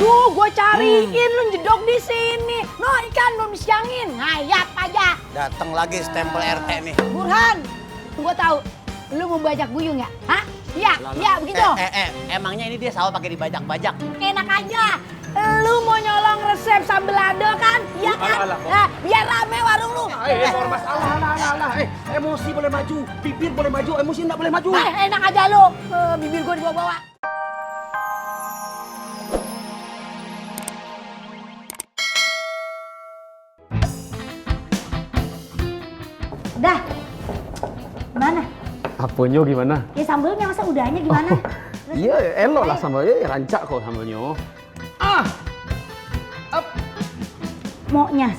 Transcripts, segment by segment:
Tuh, gue cariin lu jedok di sini. No, ikan belum disiangin. Ngayap aja. Datang lagi stempel RT nih. Burhan, gue tahu. Lu mau bajak buyung ya? Hah? Iya, iya begitu. Emangnya ini dia sawah pakai dibajak-bajak? Enak aja. Lu mau nyolong resep sambal lado kan? Iya kan? Nah, biar rame warung lu. Ormas, alah. Emosi boleh maju, bibir boleh maju, emosi enggak boleh maju. Enak aja lu. Bibir gue dibawa-bawa. Udah. Gimana? Apanya gimana? Ya sambelnya masa udahnya gimana? Iya, elok lah sambalnya, rancak kok sambalnya. Moknyas.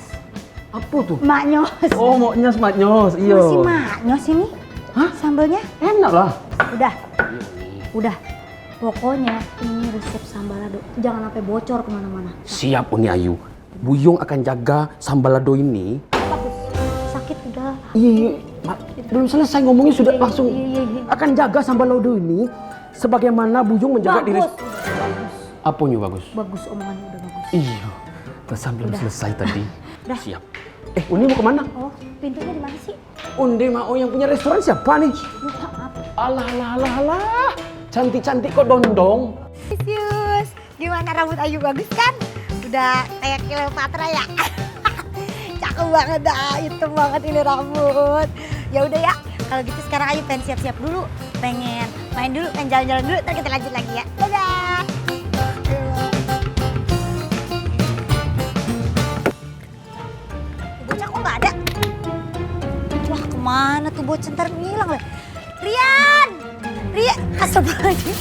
Apa tuh? Maknyos. Oh, maknyos, iya. Masih maknyos ini? Hah? Sambelnya? Enak lah. Udah. Pokoknya ini resep sambal lado. Jangan sampai bocor kemana-mana. Siap Uni Ayu. Buyung akan jaga sambal lado ini. Bagus. Sakit udah. Iya. Belum selesai ngomongnya sudah Iya, langsung. iya. Akan jaga sambal lado ini sebagaimana Buyung menjaga diri. Bagus. Apanya bagus? Bagus omongannya udah bagus. Iya. Sambil selesai tadi. Udah. Siap. Undi mau kemana? Oh, pintunya di mana sih? Undi mau yang punya restoran siapa nih? Lupa apa? Alah. Cantik-cantik kok dondong. Sius, gimana rambut Ayu bagus kan? Udah kayak Cleopatra ya? Cakep banget dah, hitam banget ini rambut. Ya udah ya, kalau gitu sekarang Ayu pengen siap-siap dulu. Pengen main dulu, pengen jalan-jalan dulu, ntar kita lanjut lagi ya. Dadah! Bocah kok nggak ada? Wah kemana tuh bocah, ntar ngilang lah. Rian! Astagfirullahaladzim.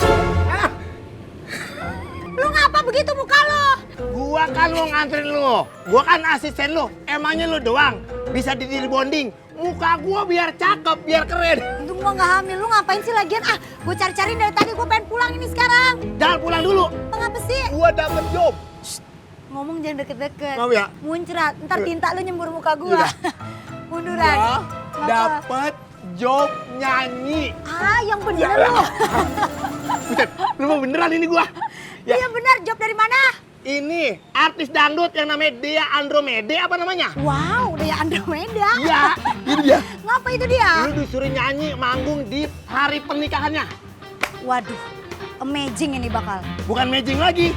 Lu ngapa begitu muka lo? Gua kan mau nganterin lu. Gua kan asisten lu. Emangnya lu doang bisa didiri bonding. Muka gua biar cakep, biar keren. Untung gua nggak hamil. Lu ngapain sih lagian? Gua cari-cari dari tadi. Gua pengen pulang ini sekarang. Jangan pulang dulu. Ngapa sih? Gua dapet job. Ngomong jangan deket-deket. Mau ya? Muncrat. Ntar tinta lu nyembur muka gua. Yaudah. Munduran. Gua Ngapa? dapet job nyanyi. Yang bener lu. Buset, lu mau beneran ini gua? Iya bener. Job dari mana? Ini artis dangdut yang namanya Dea Andromeda apa namanya? Wow, Dea Andromeda. Iya, itu dia. Ngapa itu dia? Lu disuruh nyanyi manggung di hari pernikahannya. Waduh, amazing ini bakal. Bukan magic lagi.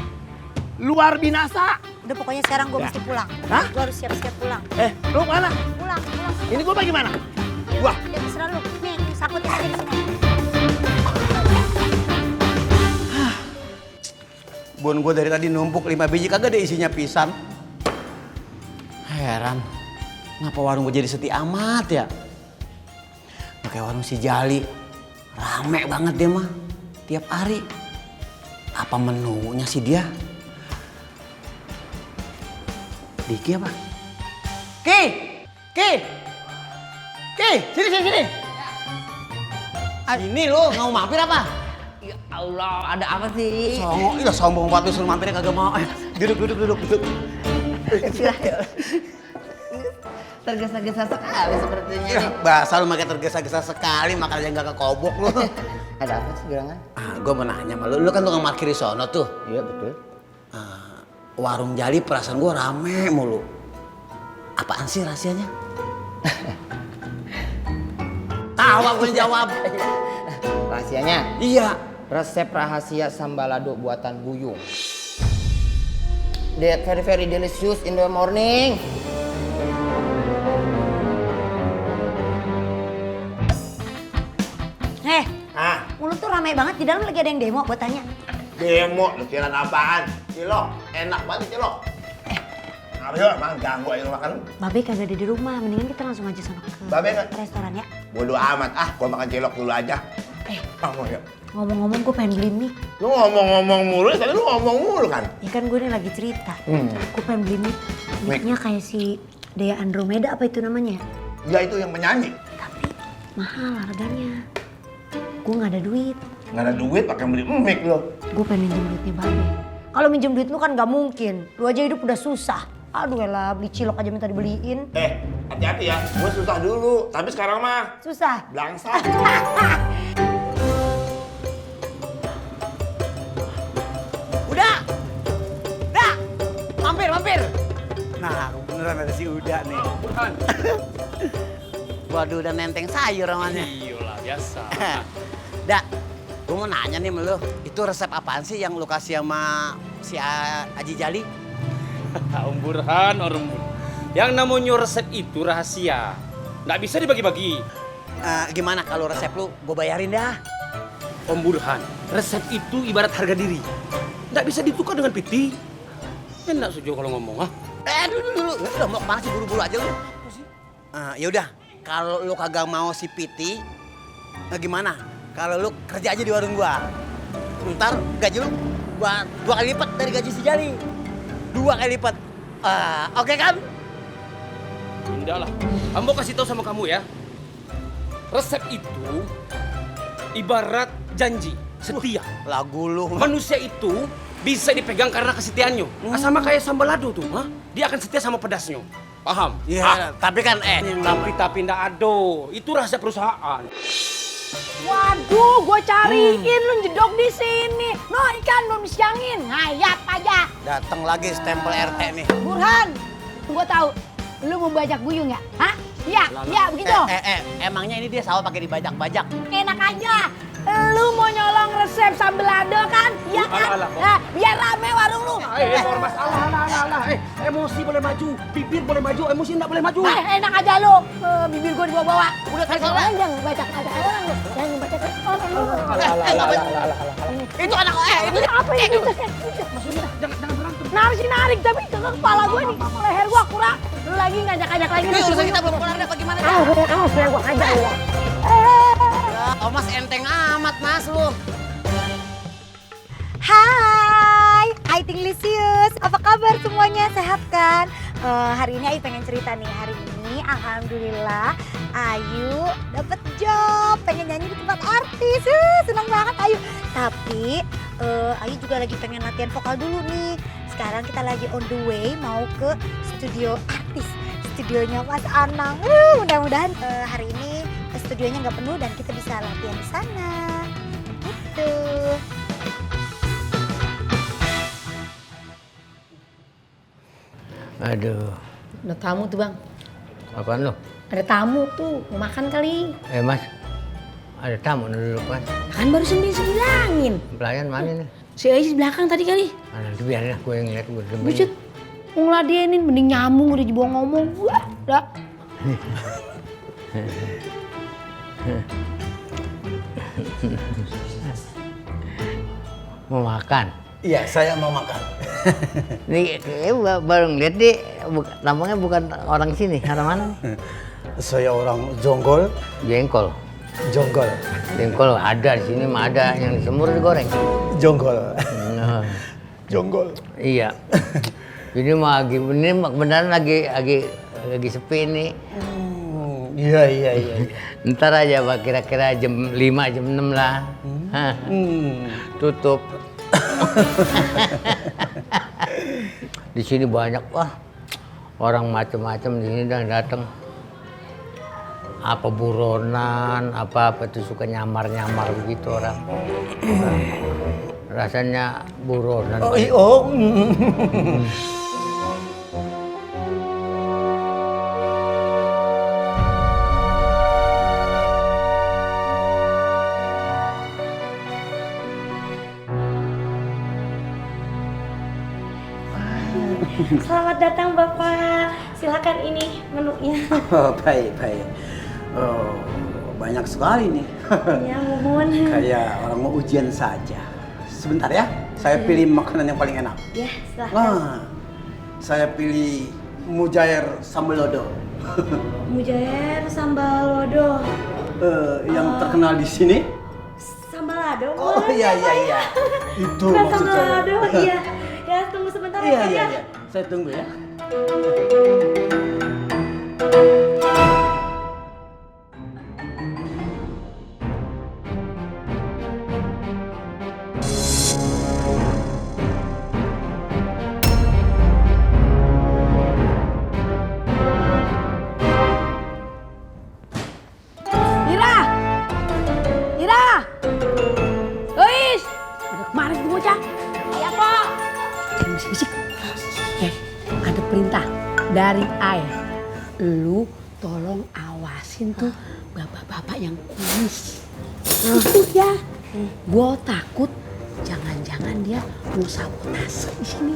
Luar binasa. Udah pokoknya sekarang gue Ya. mesti pulang. Hah? Gue harus siap-siap pulang. Lu mana? Pulang. Ini gua bagaimana? Gua. Ya terserah lu. Nih, sakutin aja di sini. Bon gua dari tadi numpuk 5 biji kagak ada isinya pisang. Heran. Kenapa warung gua jadi sepi amat ya? Kayak warung si Jali. Rame banget dia mah. Tiap hari. Apa menunya sih dia? Diki apa? Ki! Sini. Ini lu nggak mau mampir apa? Ya Allah, ada apa sih? Sombong banget lu suruh mampirnya kagak mau. Duduk. Tergesa-gesa sekali sepertinya nih. Bahasa lu makin tergesa-gesa sekali, makanya nggak kekobok lu. Ada apa sih gerangan? Gua mau nanya sama lu kan tukang parkir di sono tuh. Iya betul. Warung Jali perasaan gua rame mulu. Apaan sih rahasianya? Tahu gue jawab. Rahasianya? Iya. Resep rahasia sambal lado buatan Buyung. Very very delicious in the morning. Mulut tuh ramai banget. Di dalam lagi ada yang demo, buat tanya. Demo, lu kira apaan? Cilok, enak banget cilok. Apa sih, emang ganggu aja lu makan lu? Babe kagak ada di rumah. Mendingan kita langsung aja sana ke Babe nggak? restoran ya. Bodoh amat, gua makan cilok dulu aja. Mau ya? Ngomong-ngomong gue pengen beli mie. Lu ngomong-ngomong mulu, tadi lu ngomong mulu kan? Ya kan gue nih lagi cerita. Gue pengen beli mie. Mie-nya kayak si Dea Andromeda apa itu namanya? Ya itu yang penyanyi. Tapi mahal harganya. Gue gak ada duit. Nggak ada duit, pakai beli mic lu. Gue pengen minjem duitnya Babe. Kalau minjem duit lu kan gak mungkin. Lu aja hidup udah susah. Aduh elah, beli cilok aja minta dibeliin. Hati-hati ya, gua susah dulu. Tapi sekarang mah Susah. belangsa. Udah. duda nih. Waduh, udah nenteng sayur namanya. Iyalah, biasa. Dak, gue mau nanya nih sama lu. Itu resep apaan sih yang lu kasih sama si Aji Jali? Om Burhan, Om Burhan. Yang namanya resep itu rahasia. Nggak bisa dibagi-bagi. Gimana kalau resep lu gue bayarin dah? Om Burhan, resep itu ibarat harga diri. Nggak bisa ditukar dengan piti. Enak sujo kalau ngomong, ah. Dulu. Udah mau kemana sih buru-buru aja lu? Ya udah, kalau lu kagak mau si Piti, gimana? Kalau lu kerja aja di warung gua. Ntar gaji lu gua 2 kali lipat dari gaji si Jali. 2 kali lipat. Oke kan? Indah lah. Ambo kasih tahu sama kamu ya. Resep itu ibarat janji setia. Lagu lu. Manusia itu bisa dipegang karena kesetiaannya. Sama kayak sambal lado tuh, ha? Dia akan setia sama pedasnya. Paham? Iya, tapi kan Tapi ndak ada. Itu rahasia perusahaan. Waduh, gue cariin lu jedok di sini. No, ikan belum disiangin. Ngayap aja. datang lagi stempel RT nih. Burhan, gue tahu. Lu mau bajak buyung ya? Hah? Iya, iya begitu. Emangnya ini dia sawah pakai dibajak-bajak? Enak aja. Lu mau nyolong resep sambal lado kan? Iya kan? Alah, Nah, biar rame warung lu. Ormas, alah. Emosi boleh maju, bibir boleh maju, emosi enggak boleh maju. Enak aja lu. Bibir gue dibawa-bawa. Udah tadi jangan baca orang lu. Jangan baca orang lu. Itu anak Itu apa ini? Maksudnya jangan berantem. Narik tapi ke kepala gue nih. Leher gue kurang. Lu lagi ngajak-ngajak lagi. Ini urusan kita belum kelar deh, apa gimana? Biar gue aja ya. Oh mas enteng amat mas lu. Hai, Aiting Lisius. Apa kabar semuanya? Sehat kan? Hari ini Ayu pengen cerita nih. Hari ini alhamdulillah Ayu dapet job. Pengen nyanyi di tempat artis. Senang banget Ayu. Tapi Ayu juga lagi pengen latihan vokal dulu nih. Sekarang kita lagi on the way mau ke studio artis. Studionya Mas Anang. Mudah-mudahan hari ini studionya nggak penuh dan kita bisa latihan di sana. Gitu. Aduh, Ada tamu tuh bang, apaan lo? ada tamu tuh, mau makan kali. Mas, ada tamu dulu kan? Kan baru bilangin. Pelayan mana nih? Si Ais di belakang tadi kali. Nanti biarin lah, gue yang ngeliat gue demen. Buset, mau ngeladenin, mending nyambung udah dibawa ngomong. Wah, dah. Mau makan? Iya saya mau makan. Nih, kayaknya baru ngeliat deh, tampangnya bukan orang sini, orang mana nih? Saya orang Jonggol. Jengkol. Jonggol. Jengkol ada di sini, mah ada yang disemur digoreng. Jonggol. Nah, Jonggol. iya. Ini mah ini beneran lagi sepi nih. Iya. Ntar aja Pak, kira-kira jam 5, jam 6 lah. Tutup. Di sini banyak orang macam-macam di sini datang. Apa buronan, apa tuh suka nyamar-nyamar begitu orang. Rasanya buronan. Selamat datang Bapak, silakan ini menunya. Baik. Banyak sekali nih. Ya mohon. Kayak orang mau ujian saja. Sebentar ya, saya pilih makanan yang paling enak. Ya silakan. Saya pilih mujair sambal lodo. Mujair sambal lodo. Yang terkenal di sini. Sambal lado. Oh iya. Itu Bukan maksud sambal saya. lado, iya. Ya tunggu sebentar ya Pak ya. Saya tunggu ya. Ira! Lois! Ada kemarin tuh bocah. Iya Pak. Jangan bisik-bisik. Ada perintah dari Ai. lu tolong awasin tuh bapak-bapak yang kumis. Itu ya. Gue takut jangan-jangan dia mau sabotase di sini.